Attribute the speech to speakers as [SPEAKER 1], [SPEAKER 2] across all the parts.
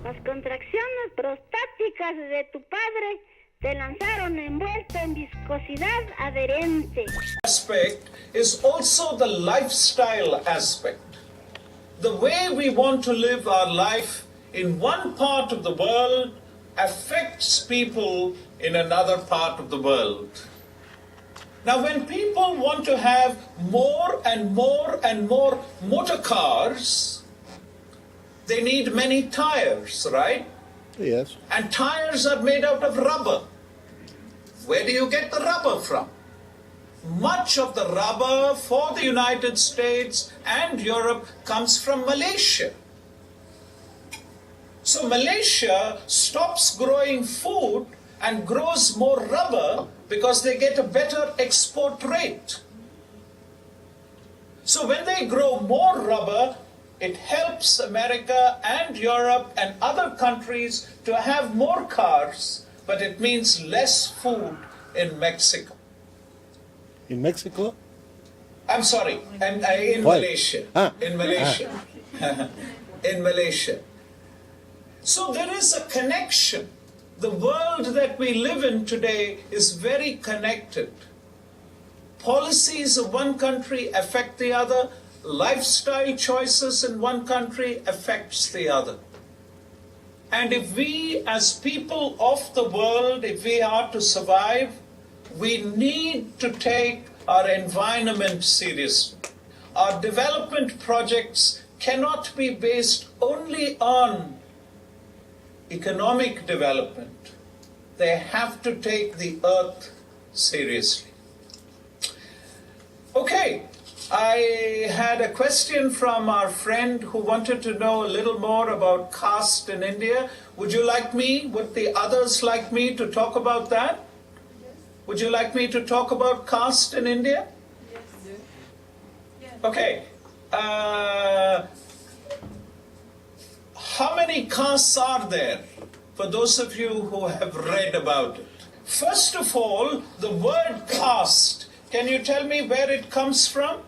[SPEAKER 1] Las contracciones prostáticas de tu padre te lanzaron envuelto en viscosidad adherente.
[SPEAKER 2] Aspect is also the lifestyle aspect. The way we want to live our life in one part of the world affects people in another part of the world. Now, when people want to have more and more and more motor cars, they need many tires, right?
[SPEAKER 3] Yes.
[SPEAKER 2] And tires are made out of rubber. Where do you get the rubber from? Much of the rubber for the United States and Europe comes from Malaysia. So Malaysia stops growing food and grows more rubber because they get a better export rate. So when they grow more rubber, it helps America and Europe and other countries to have more cars, but it means less food in Mexico.
[SPEAKER 3] In Mexico?
[SPEAKER 2] I'm sorry, in
[SPEAKER 3] Why?
[SPEAKER 2] Malaysia. In Malaysia. In Malaysia. So there is a connection. The world that we live in today is very connected. Policies of one country affect the other. Lifestyle choices in one country affects the other. And if we as people of the world, if we are to survive, we need to take our environment seriously. Our development projects cannot be based only on economic development. They have to take the earth seriously. Okay, I had a question from our friend who wanted to know a little more about caste in India. Would the others like me to talk about that? Would you like me to talk about caste in India? Yes. Okay. How many castes are there, for those of you who have read about it? First of all, the word caste, can you tell me where it comes from?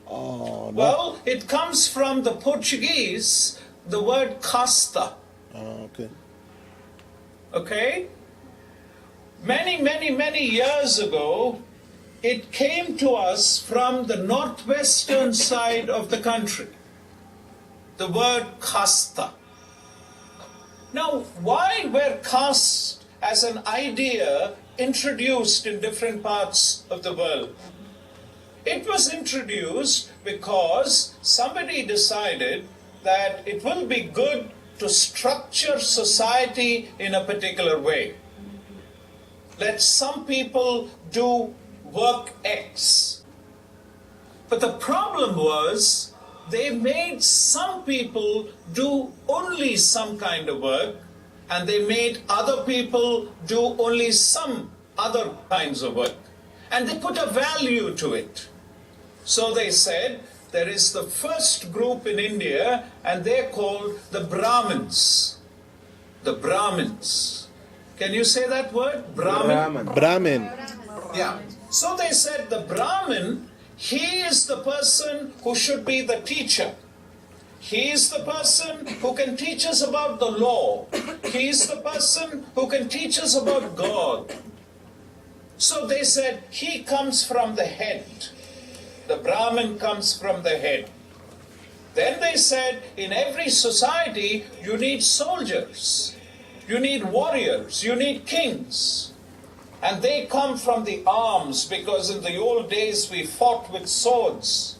[SPEAKER 3] Oh, no.
[SPEAKER 2] Well, it comes from the Portuguese, the word casta.
[SPEAKER 3] Okay.
[SPEAKER 2] Okay? Many years ago, it came to us from the northwestern side of the country. The word casta. Now, why were castes as an idea introduced in different parts of the world? It was introduced because somebody decided that it will be good to structure society in a particular way. Let some people do work X. But the problem was, they made some people do only some kind of work, and they made other people do only some other kinds of work. And they put a value to it. So they said, there is the first group in India, and they're called the Brahmins. The Brahmins. Can you say that word? Brahmin?
[SPEAKER 3] Brahmin.
[SPEAKER 2] Yeah. So they said the Brahmin, he is the person who should be the teacher. He is the person who can teach us about the law. He is the person who can teach us about God. So they said, he comes from the head. The Brahmin comes from the head. Then they said, in every society, you need soldiers. You need warriors. You need kings. And they come from the arms, because in the old days we fought with swords.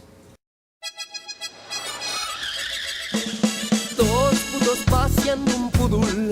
[SPEAKER 4] Dos putos paseando un pudul